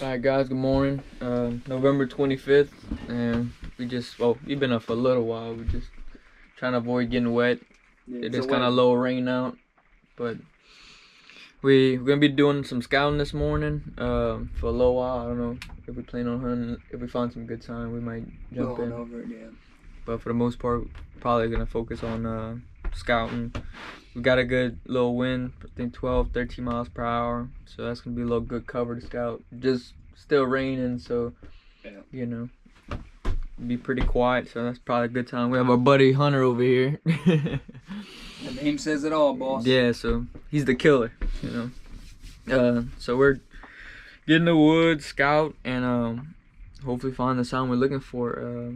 Alright guys, good morning. November 25th, and we've been up for a little while. We're just trying to avoid getting wet. It is kind of low rain out, but we're gonna be doing some scouting this morning for a little while. I don't know if we plan on hunting. If we find some good time, we might jump in. Over it, yeah. But for the most part, probably gonna focus on scouting. We got a good little wind, I think 12, 13 miles per hour. So that's gonna be a little good cover to scout. Just still raining, so you know, be pretty quiet. So that's probably a good time. We have our buddy Hunter over here. The name says it all, boss. Yeah, so he's the killer, you know. So we're getting the woods, scout, and hopefully find the sound we're looking for.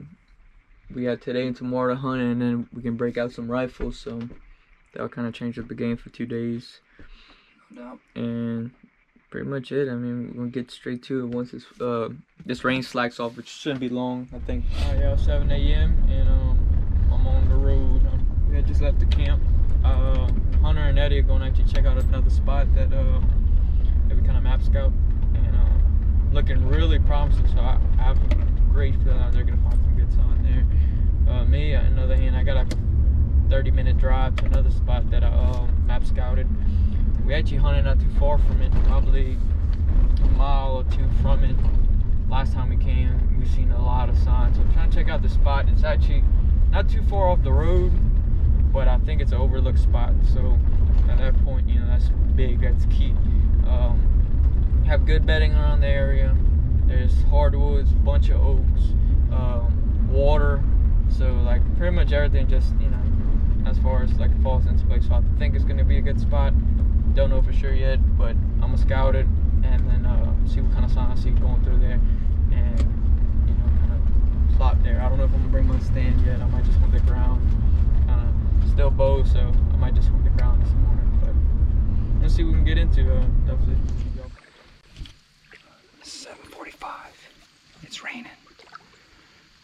We got today and tomorrow to hunt, and then we can break out some rifles. So that'll kind of change up the game for 2 days. No doubt. And pretty much it. I mean, we're gonna get straight to it once this rain slacks off, which shouldn't be long. I think 7 a.m. and I'm on the road. We had just left the camp. Hunter and Eddie are going to actually check out another spot that we kind of map scout, and looking really promising. So I have a great feeling that they're gonna find some good sign there. Me, on the other hand, I got like a 30-minute drive to another spot that I map scouted. We actually hunted not too far from it, probably a mile or two from it. Last time we came, we've seen a lot of signs. So I'm trying to check out the spot. It's actually not too far off the road, but I think it's an overlooked spot. So at that point, you know, that's big, that's key. Have good bedding around the area. There's hardwoods, a bunch of oaks, water. So like pretty much everything, just, you know, as far as like falls into place. So I think it's gonna be a good spot. Don't know for sure yet, but I'm gonna scout it and then see what kind of sign I see going through there, and you know, kind of plot there. I don't know if I'm gonna bring my stand yet. I might just hunt the ground. Still bow, so I might just hunt the ground this morning. But let's see what we can get into. Definitely. 7:45. It's raining.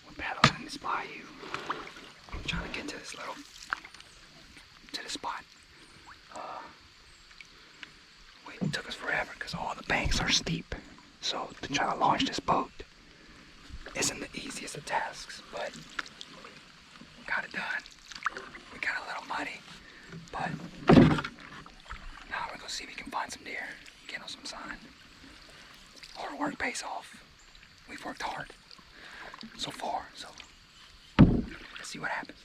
We're paddling in this bayou. I'm trying to get to this spot. It took us forever because all the banks are steep. So to try to launch this boat isn't the easiest of tasks, but got it done. We got a little muddy, but now we're gonna see if we can find some deer, get on some sign. Hard work pays off. We've worked hard so far, so let's see what happens.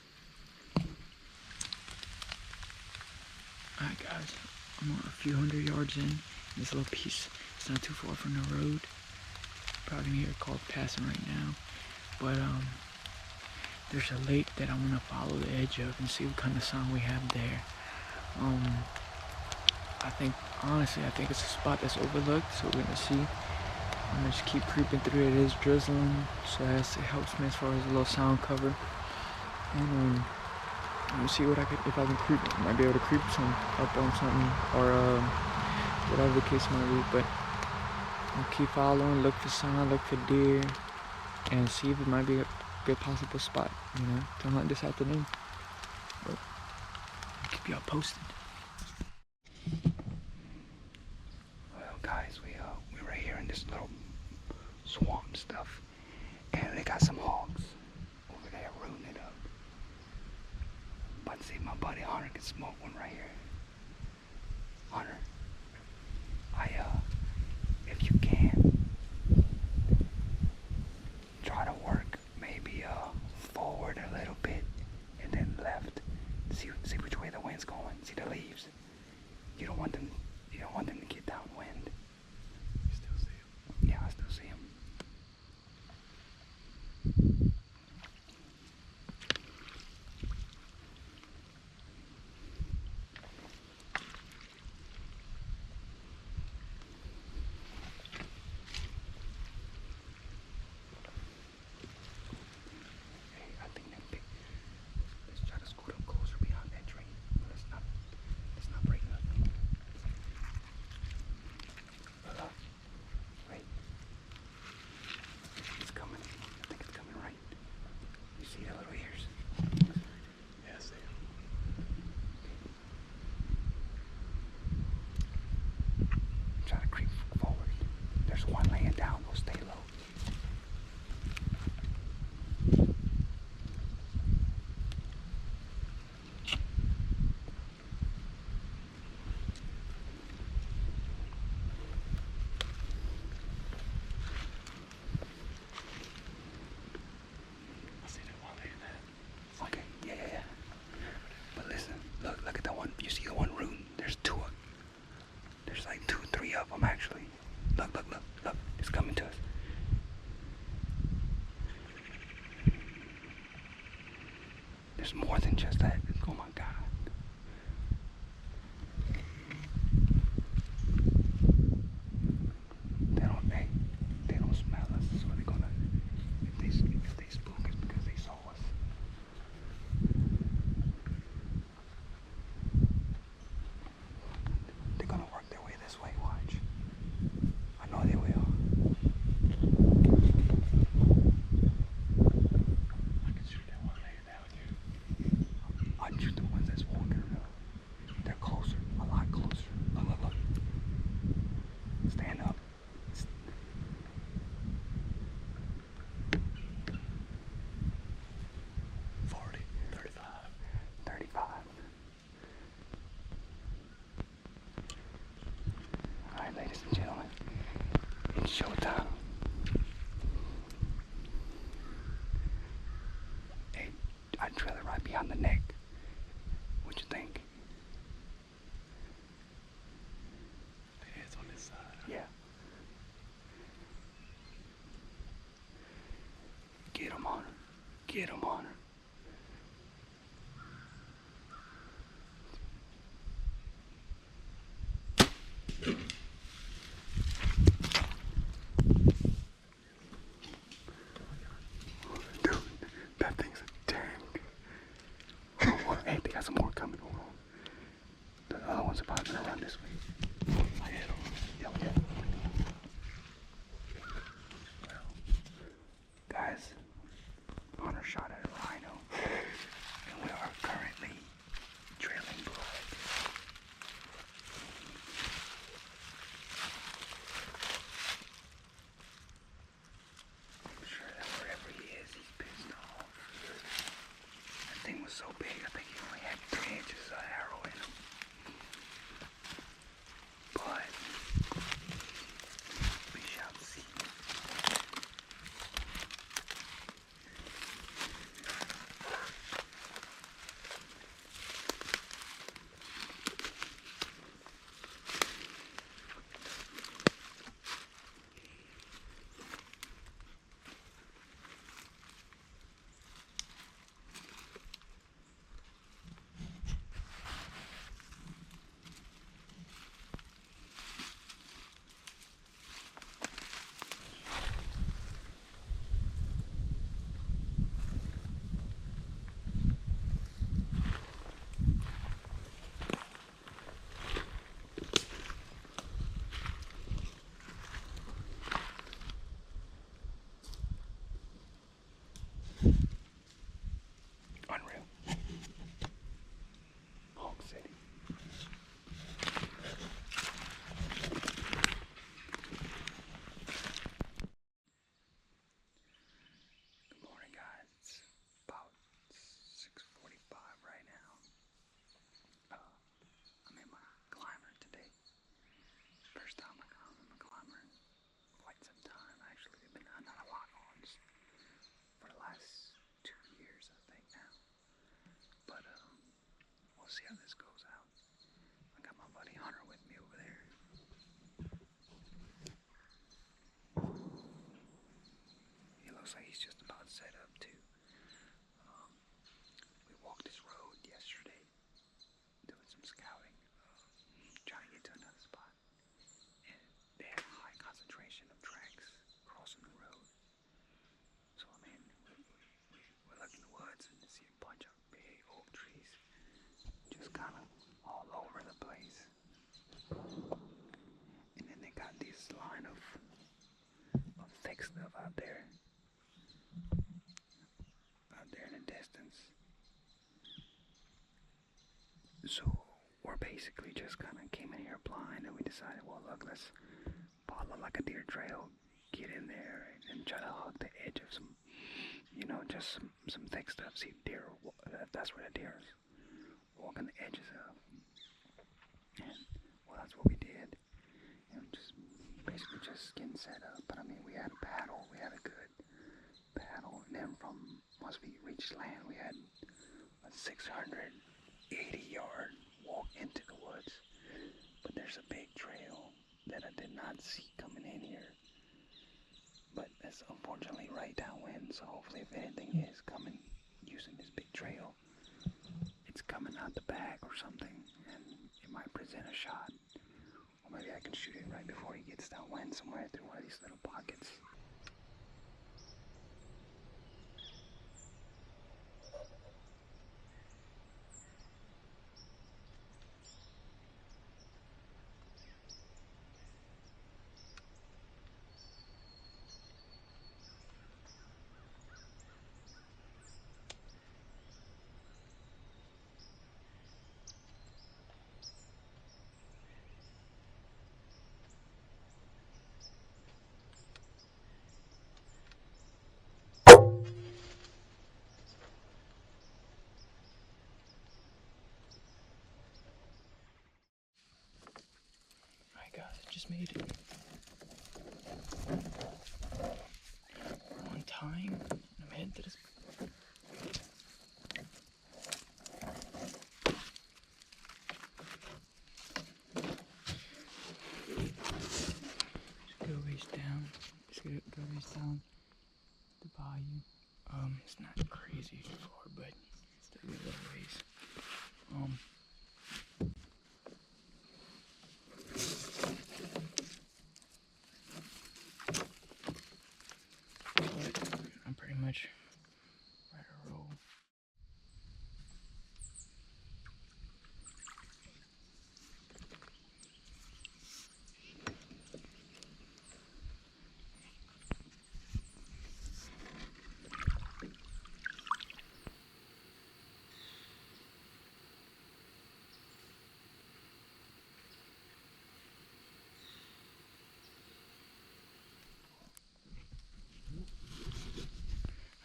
Alright guys, I'm a few hundred yards in this little piece. It's not too far from the road. Probably can hear a car passing right now. But there's a lake that I want to follow the edge of and see what kind of sign we have there. Honestly, I think it's a spot that's overlooked, so we're gonna see. I'm gonna just keep creeping through. It is drizzling, so it helps me as far as a little sound cover. And let me see what if I can creep. I might be able to creep some up on something, or whatever the case might be. But I'll keep following, look for sign, look for deer, and see if it might be a good possible spot, you know, to hunt this afternoon. But I'll keep y'all posted. Well, guys, we're right here in this little swamp stuff, and they got some hogs over there rooting it up. But see if my buddy Hunter can smoke one right here. Hunter, if you can, try to work maybe forward a little bit and then left. See which way the wind's going. See the leaves. You don't want them to get downwind. You still see them? Yeah, I still see them. there's more than just that. Oh my God. They don't smell us, so they're gonna, if they spook us because they saw us. They're gonna work their way this way, watch. I know they will. I can shoot that one laying down here. I'd shoot the ones that's walking around. They're closer, a lot closer. Look. Stand up. 40, 35. Alright, ladies and gentlemen, it's showtime. Hey, I'd drill it right behind the neck. What you think? The head's on this side. Yeah. Get him on her. Get him on her. Dude, that thing's a tank. Oh, hey, they got some more coming. Hold on. The other one's about to run this way. I hit him. Yeah. Well, guys, Hunter shot at a rhino, and we are currently trailing blood. I'm sure that wherever he is, he's pissed off. That thing was so big, I think he only had 3 inches of arrow in him. But we shall see. Unreal. Hawk City. Good morning, guys. It's about 6:45 right now. I'm in my climber today. First time I'm a climber in quite some time. Actually, they've been not a lot on for the last 2 years, I think now. But we'll see how this goes out. I got my buddy Hunter with me over there. He looks like he's just about set up too. We walked this road yesterday, doing some scouting, trying to get to another spot. And they have a high concentration of tracks crossing the road. So I mean, we're looking in the woods and see a bunch of big oak trees just kind of all over the place. And then they got this line of thick stuff out there in the distance. So we're basically just kind of came in here blind, and we decided, well, look, let's follow like a deer trail, get in there and try to hug the edge of some, just some thick stuff. See deer, if that's where the deer is walking the edges of. And well, that's what we did. And just basically just getting set up. But I mean, we had a paddle, we had a good paddle, and then once we reached land, we had a 680-yard walk into the woods. But there's a big trail that I did not see coming in here. But it's unfortunately right downwind, so hopefully if anything is coming using this big trail, something, and it might present a shot. Or maybe I can shoot it right before he gets downwind somewhere through one of these little pockets. Alright guys, I just made it. We're on time. I'm heading to this. Just go ways down. Just go ways down the bayou. It's not crazy far, but still a little ways. But I'm pretty much ready to roll.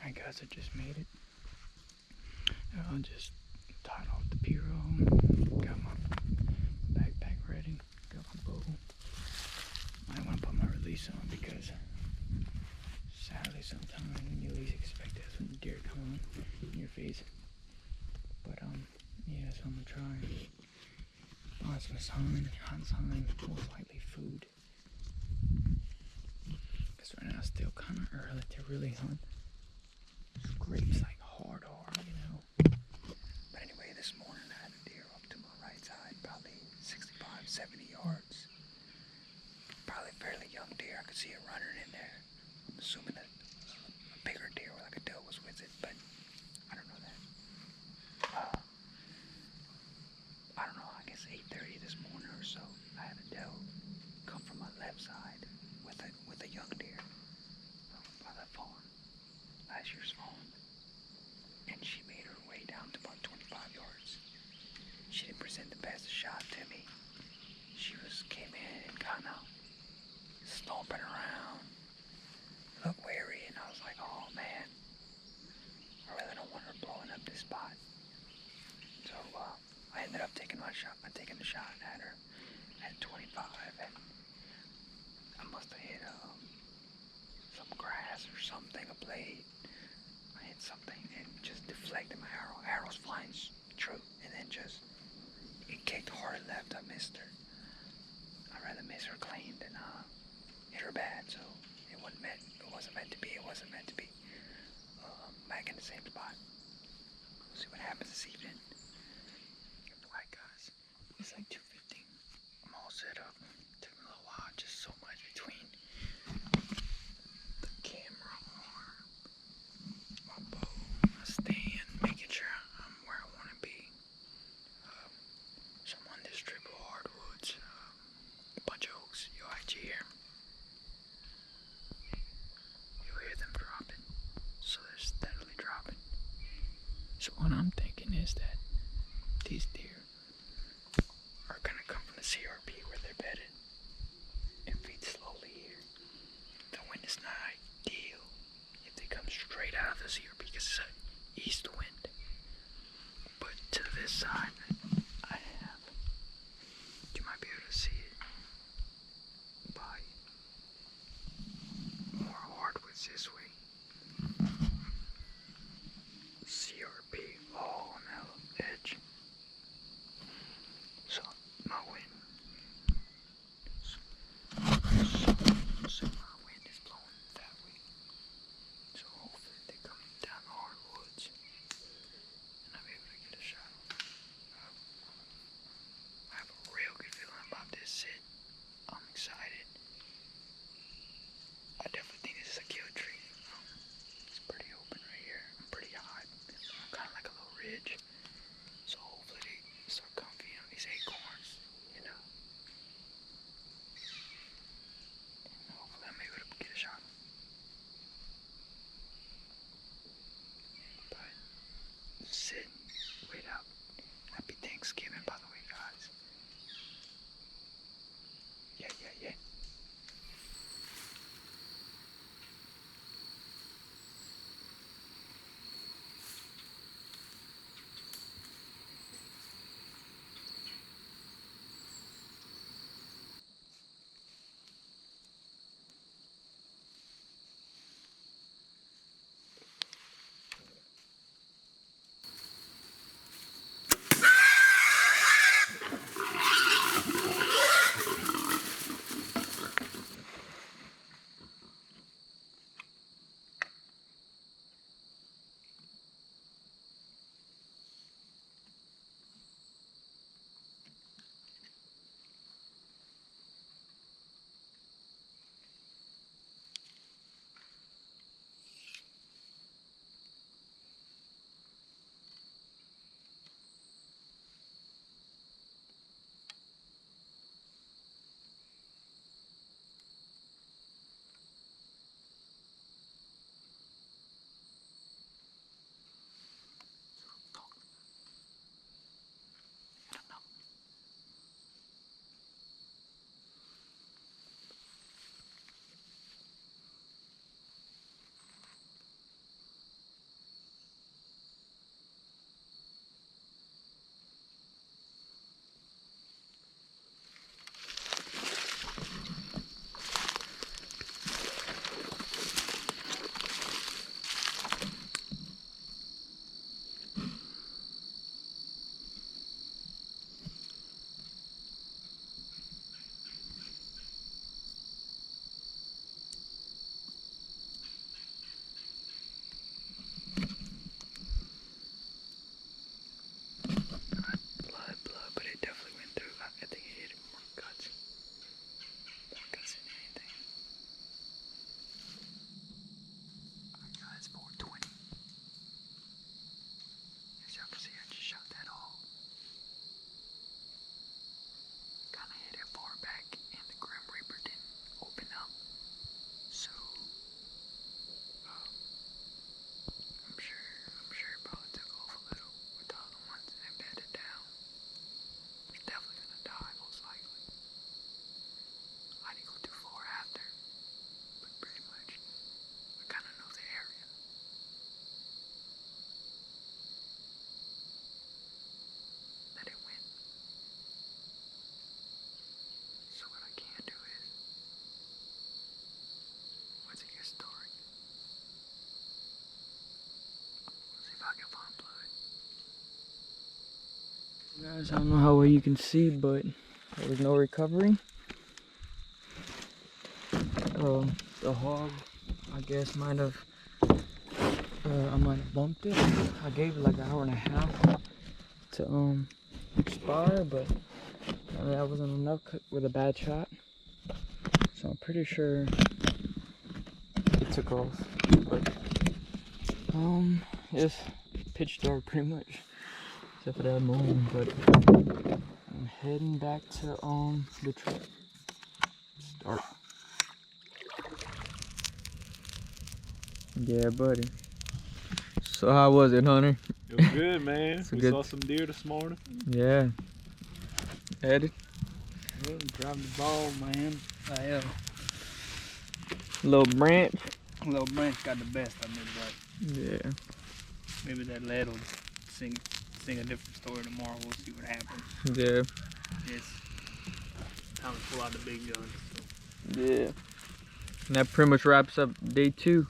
Alright guys, I just made it. I'll just tied off the pirogue, got my backpack ready, got my bow. I want to put my release on because sadly sometimes when you least expect it, that's when the deer come on in your face. But yeah, so I'm gonna try find some sign, hunt sign, most likely food. Because right now it's still kind of early to really hunt. Scrapes like hard, you know. But anyway, this morning I had a deer up to my right side, probably 65, 70 yards. Probably a fairly young deer. I could see a runner in there. I'm assuming that a bigger deer, like a doe, was with it, but I don't know that. I don't know, I guess 8:30 this morning or so, I had a doe come from my left side with a young deer by that fawn, last year's fawn. And she made her way down to about 25 yards. She didn't present the best shot to me. She came in and kind of stomping around, looked wary, and I was like, oh man, I really don't want her blowing up this spot. So I ended up taking the shot at her at 25, and I must have hit some grass or something, a blade. I hit something and just deflected my arrow. Arrow's flying true, and then it kicked hard left. I missed her. I'd rather miss her clean than hit her bad. So it wasn't meant to be. It wasn't meant to be. Back in the same spot. We'll see what happens this evening. Alright guys, it's like 2:50. I'm all set up. Took me a little while. Just so much between the camera arm, my bow, my stand, making sure I'm where I want to be. So I'm on this strip of hardwoods, a bunch of oaks. You'll actually hear them dropping. So they're steadily dropping. So what I'm thinking is that these deer are gonna come from the CRP where they're bedded and feed slowly here. The wind is not ideal if they come straight out of the CRP because it's an east wind. But to this side, I have, you might be able to see it by more hardwoods this way. CRP all on that edge. So my wind, so my wind is blowing that way. So hopefully they come down the hardwoods and I'll be able to get a shot on them. ridge. So hopefully they start comfy on these acorns, you know. And hopefully I'm able to get a shot. But sit, wait out. Happy Thanksgiving, by the way, guys. Yeah, yeah, yeah. Blood, but it definitely went through. I think it hit more guts. More guts than anything. Alright guys, 420. As y'all can see, I just shot that hole. Kinda hit it far back and the Grim Reaper didn't open up. So I'm sure it probably took off a little with the other ones and bedded down. It's definitely gonna die most likely. I didn't go too far after, but pretty much I kinda know the area. That it went. So what I can do is, once it gets dark, see if I can find blood. Guys, I don't know how well you can see, but there was no recovery. The hog, I guess, I might have bumped it. I gave it like an hour and a half to expire, but I mean, that wasn't enough with a bad shot. So I'm pretty sure it took off. But it's pitch dark pretty much, except for that moon. But I'm heading back to the truck. It's dark. Yeah, buddy. So how was it, Hunter? It was good, man. We good... saw some deer this morning. Yeah. Eddie? Drop the ball, man. Little branch. Little branch got the best of me, but Yeah. maybe that lad will sing a different story tomorrow. We'll see what happens. Yeah. It's time to pull out the big guns. So. Yeah. And that pretty much wraps up day 2.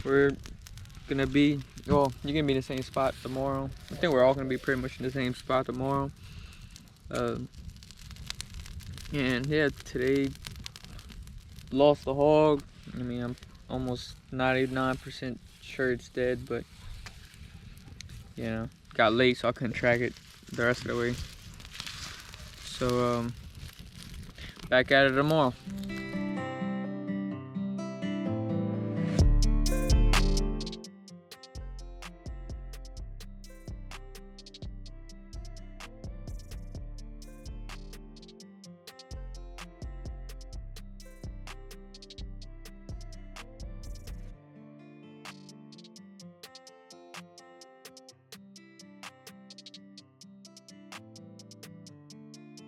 We're gonna be, well, you're gonna be in the same spot tomorrow. I think we're all gonna be pretty much in the same spot tomorrow. And yeah, today lost the hog. I mean, I'm almost 99% sure it's dead, but you know, got late, so I couldn't track it the rest of the way. So back at it tomorrow.